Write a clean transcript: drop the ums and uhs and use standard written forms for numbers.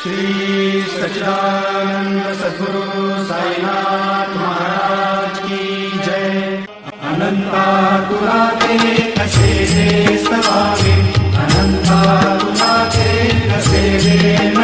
श्री सच्चिदानंद सद्गुरु साईनाथ महाराज की जय। अनंता तुला ते कसे दे स्तवावे, अनंता तुला ते कसे दे